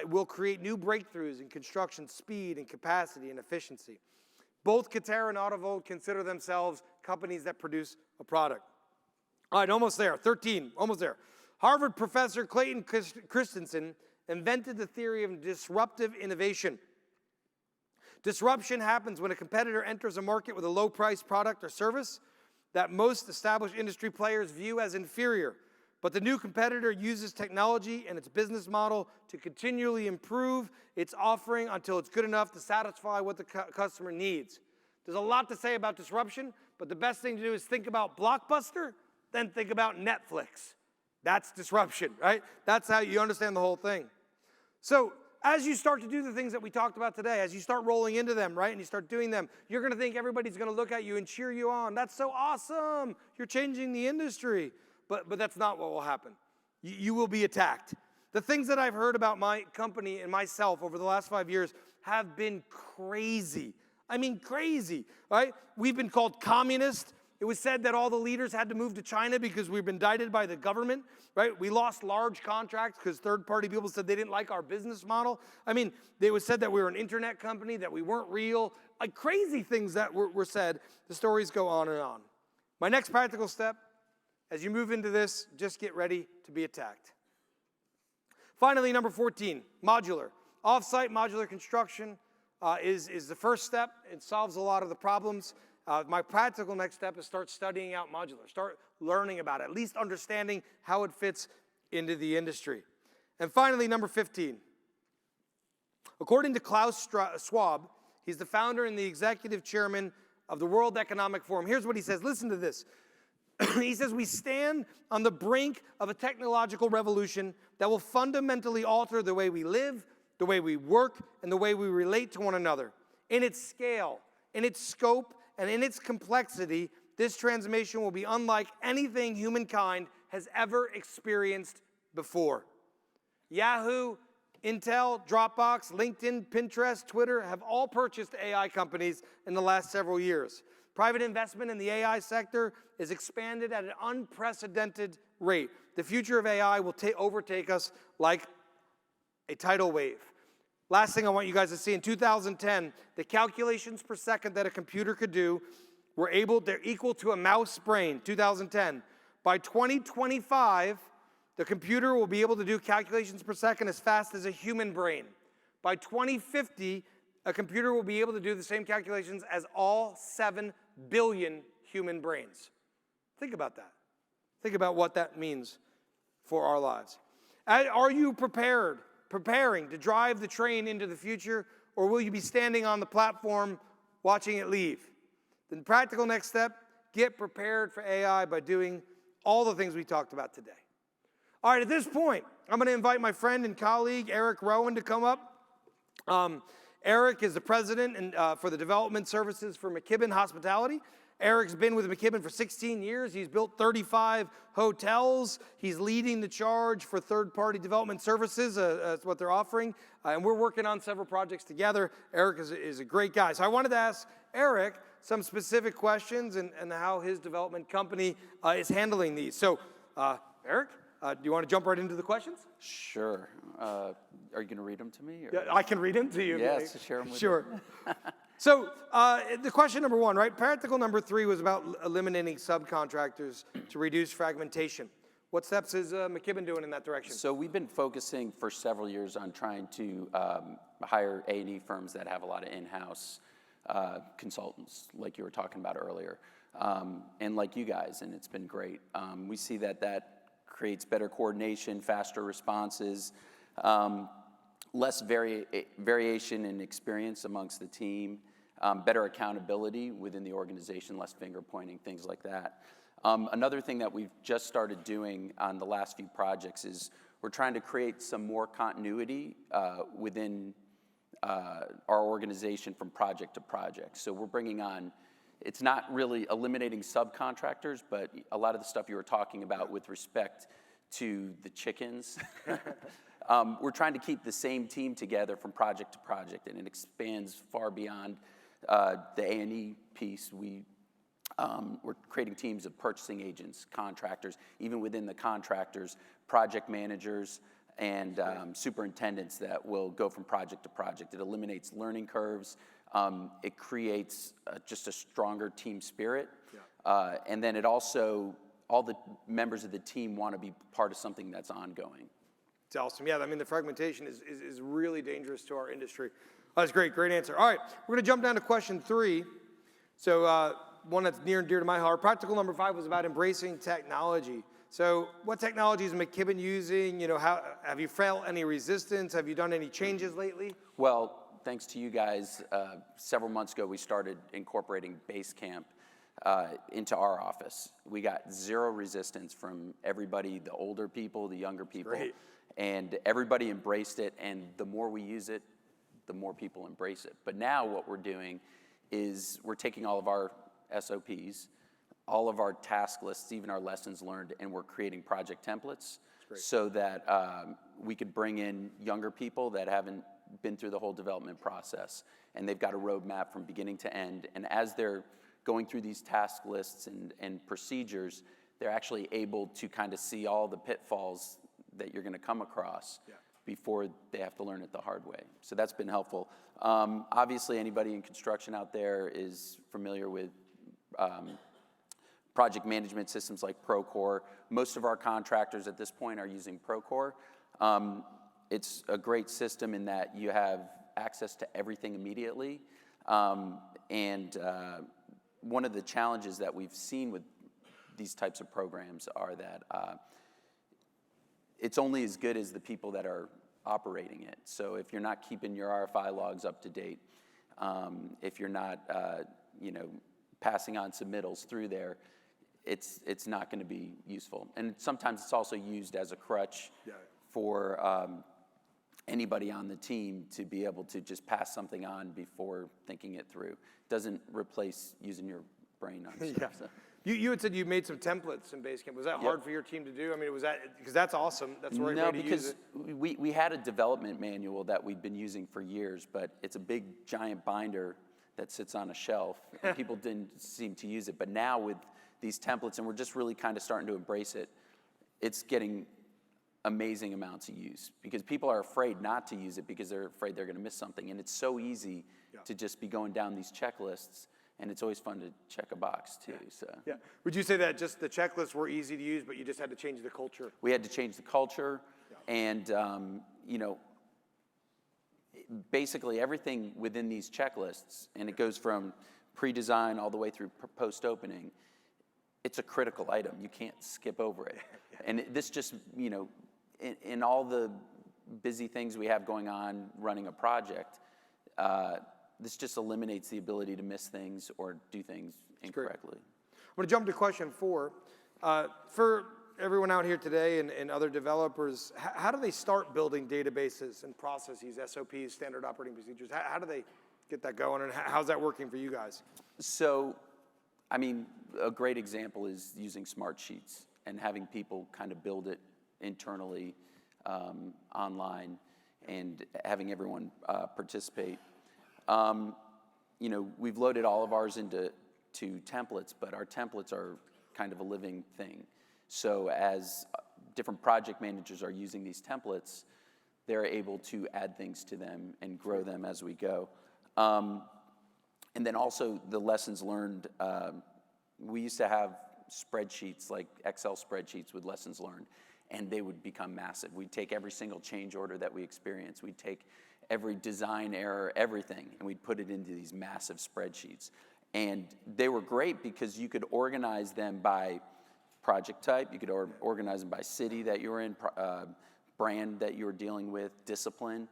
will create new breakthroughs in construction speed and capacity and efficiency. Both Katara and Autovol consider themselves companies that produce a product. All right, almost there, 13, almost there. Harvard professor Clayton Christensen invented the theory of disruptive innovation. Disruption happens when a competitor enters a market with a low-priced product or service that most established industry players view as inferior. But the new competitor uses technology and its business model to continually improve its offering until it's good enough to satisfy what the customer needs. There's a lot to say about disruption, but the best thing to do is think about Blockbuster, then think about Netflix. That's disruption, right? That's how you understand the whole thing. So as you start to do the things that we talked about today, as you start rolling into them, right, and you start doing them, you're going to think everybody's going to look at you and cheer you on. That's so awesome. You're changing the industry. But that's not what will happen. You will be attacked. The things that I've heard about my company and myself over the last 5 years have been crazy. I mean, crazy, right? We've been called communist. It was said that all the leaders had to move to China because we've been indicted by the government, right? We lost large contracts because third-party people said they didn't like our business model. I mean, it was said that we were an internet company, that we weren't real. Like crazy things that were said. The stories go on and on. My next practical step, as you move into this, just get ready to be attacked. Finally, number 14, modular. Off-site modular construction is the first step. It solves a lot of the problems. My practical next step is start studying out modular. Start learning about it, at least understanding how it fits into the industry. And finally, number 15. According to Klaus Schwab, he's the founder and the executive chairman of the World Economic Forum. Here's what he says. Listen to this. He says, we stand on the brink of a technological revolution that will fundamentally alter the way we live, the way we work, and the way we relate to one another. In its scale, in its scope, and in its complexity, This transformation will be unlike anything humankind has ever experienced before. Yahoo, Intel, Dropbox, LinkedIn, Pinterest, Twitter have all purchased AI companies in the last several years. Private investment in the AI sector is expanded at an unprecedented rate. The future of AI will overtake us like a tidal wave. Last thing I want you guys to see, in 2010, the calculations per second that a computer could do they're equal to a mouse brain, 2010. By 2025, the computer will be able to do calculations per second as fast as a human brain. By 2050, a computer will be able to do the same calculations as all 7 billion human brains. Think about that. Think about what that means for our lives. Are you preparing to drive the train into the future, or will you be standing on the platform watching it leave? The practical next step, get prepared for AI by doing all the things we talked about today. All right, at this point, I'm going to invite my friend and colleague, Eric Rowan, to come up. Eric is the president for the development services for McKibben Hospitality. Eric's been with McKibben for 16 years. He's built 35 hotels. He's leading the charge for third-party development services. That's what they're offering. And we're working on several projects together. Eric is a great guy. So I wanted to ask Eric some specific questions and how his development company is handling these. So, Eric, do you want to jump right into the questions? Sure. Are you going to read them to me? Or? Yeah, I can read them to you. Yes, share them with Sure. So the question number one, right? Practical number 3 was about eliminating subcontractors to reduce fragmentation. What steps is McKibben doing in that direction? So we've been focusing for several years on trying to hire A&E firms that have a lot of in-house consultants, like you were talking about earlier, and like you guys, and it's been great. We see that creates better coordination, faster responses, less variation in experience amongst the team, better accountability within the organization, less finger pointing, things like that. Another thing that we've just started doing on the last few projects is we're trying to create some more continuity within our organization from project to project. So we're bringing on, it's not really eliminating subcontractors, but a lot of the stuff you were talking about with respect to the chickens, we're trying to keep the same team together from project to project, and it expands far beyond the A&E piece. We're creating teams of purchasing agents, contractors, even within the contractors, project managers, and superintendents that will go from project to project. It eliminates learning curves. It creates just a stronger team spirit. Yeah. And then it also, all the members of the team want to be part of something that's ongoing. It's awesome. Yeah, I mean, the fragmentation is really dangerous to our industry. That's great. Great answer. All right, we're going to jump down to question 3. So one that's near and dear to my heart. Practical number 5 was about embracing technology. So what technology is McKibben using? You know, have you felt any resistance? Have you done any changes lately? Well, thanks to you guys, several months ago we started incorporating Basecamp into our office. We got zero resistance from everybody, the older people, the younger people. Great. And everybody embraced it, and the more we use it, the more people embrace it. But now what we're doing is we're taking all of our SOPs, all of our task lists, even our lessons learned, and we're creating project templates so that we could bring in younger people that haven't been through the whole development process, and they've got a roadmap from beginning to end. And as they're going through these task lists and procedures, they're actually able to kind of see all the pitfalls that you're going to come across before they have to learn it the hard way. So that's been helpful. Obviously, anybody in construction out there is familiar with project management systems like Procore. Most of our contractors at this point are using Procore. It's a great system in that you have access to everything immediately. And one of the challenges that we've seen with these types of programs are that it's only as good as the people that are operating it. So if you're not keeping your RFI logs up to date, if you're not passing on submittals through there, it's not going to be useful. And sometimes it's also used as a crutch for anybody on the team to be able to just pass something on before thinking it through. It doesn't replace using your brain on stuff. So. You had said you made some templates in Basecamp. Was that hard for your team to do? I mean, was that, because that's awesome. That's the right way to use it. No, because we had a development manual that we'd been using for years, but it's a big giant binder that sits on a shelf, and people didn't seem to use it. But now with these templates, and we're just really kind of starting to embrace it, it's getting amazing amounts of use, because people are afraid not to use it because they're afraid they're going to miss something. And it's so easy to just be going down these checklists, and it's always fun to check a box too. So Would you say that just the checklists were easy to use, but you just had to change the culture? We had to change the culture, and you know, basically everything within these checklists, and it goes from pre-design all the way through post-opening. It's a critical item. You can't skip over it. And this just, you know, in all the busy things we have going on running a project, this just eliminates the ability to miss things or do things incorrectly. I'm going to jump to question 4. For everyone out here today and other developers, how do they start building databases and processes, SOPs, standard operating procedures? How do they get that going, and how's that working for you guys? So, I mean, a great example is using smart sheets and having people kind of build it internally online and having everyone participate. You know, we've loaded all of ours into templates, but our templates are kind of a living thing. So as different project managers are using these templates, they're able to add things to them and grow them as we go. And then also the lessons learned. We used to have spreadsheets, like Excel spreadsheets with lessons learned, and they would become massive. We'd take every single change order that we experience. We'd take every design error, everything, and we'd put it into these massive spreadsheets. And they were great because you could organize them by project type. You could organize them by city that you were in, brand that you were dealing with, discipline.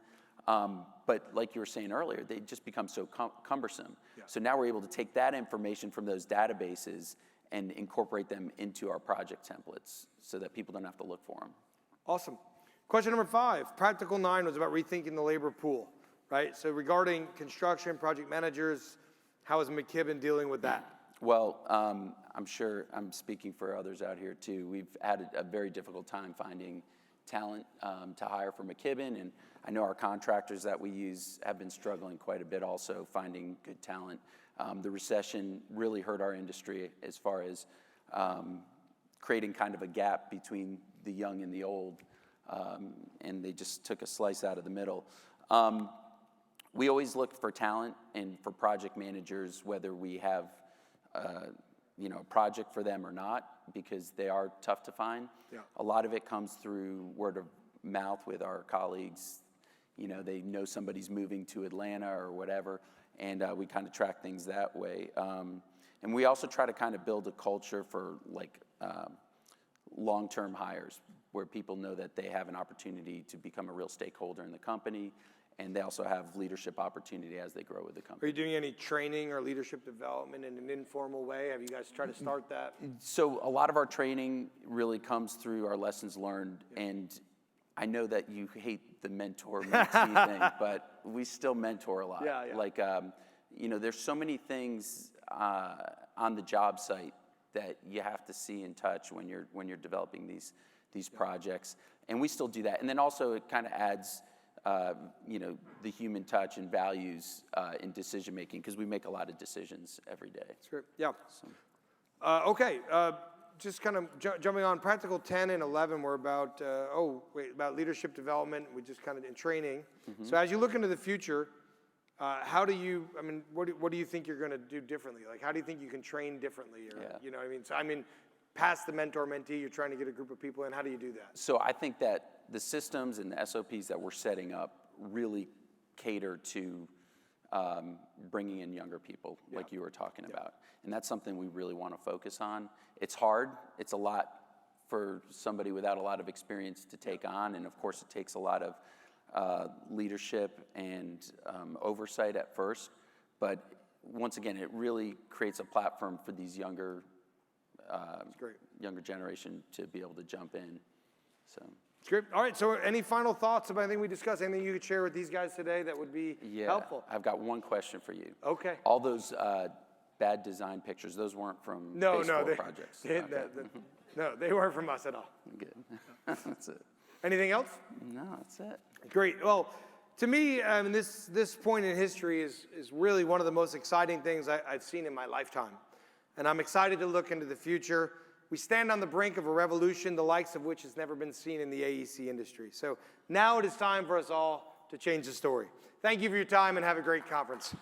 But like you were saying earlier, they just become so cumbersome. So now we're able to take that information from those databases and incorporate them into our project templates so that people don't have to look for them. Awesome. Question number 5, practical 9 was about rethinking the labor pool, right? So regarding construction, project managers, how is McKibben dealing with that? Well, I'm sure I'm speaking for others out here too. We've had a very difficult time finding talent to hire for McKibben, and I know our contractors that we use have been struggling quite a bit also finding good talent. The recession really hurt our industry as far as creating kind of a gap between the young and the old, and they just took a slice out of the middle. We always look for talent and for project managers, whether we have you know, a project for them or not, because they are tough to find. A lot of it comes through word of mouth with our colleagues. You know, they know somebody's moving to Atlanta or whatever, and we kind of track things that way. And we also try to kind of build a culture for like long-term hires, where people know that they have an opportunity to become a real stakeholder in the company, and they also have leadership opportunity as they grow with the company. Are you doing any training or leadership development in an informal way? Have you guys tried to start that? So a lot of our training really comes through our lessons learned, and I know that you hate the mentor-mentee thing, but we still mentor a lot. Like, you know, there's so many things on the job site that you have to see and touch when you're developing these projects, and we still do that. And then also it kind of adds you know, the human touch and values in decision making, because we make a lot of decisions every day. That's great. Yeah. So. Okay. Just kind of jumping on practical 10 and 11 were about about leadership development. We just kind of in training. So as you look into the future, how do you? I mean, what do you think you're going to do differently? Like, how do you think you can train differently? Or, you know what I mean? So I mean, past the mentor-mentee, you're trying to get a group of people in. How do you do that? So I think that the systems and the SOPs that we're setting up really cater to bringing in younger people, like you were talking about. And that's something we really want to focus on. It's hard. It's a lot for somebody without a lot of experience to take on. And of course, it takes a lot of leadership and oversight at first. But once again, it really creates a platform for these younger generation to be able to jump in. So. Great. All right, so any final thoughts about anything we discussed? Anything you could share with these guys today that would be helpful? I've got one question for you. Okay. All those bad design pictures. Those weren't from No, Phase no, 4 they, projects. they, Okay. no, they weren't from us at all. Good. That's it. Anything else? No, that's it. Great. Well, to me, this point in history is really one of the most exciting things I've seen in my lifetime. And I'm excited to look into the future. We stand on the brink of a revolution, the likes of which has never been seen in the AEC industry. So now it is time for us all to change the story. Thank you for your time and have a great conference.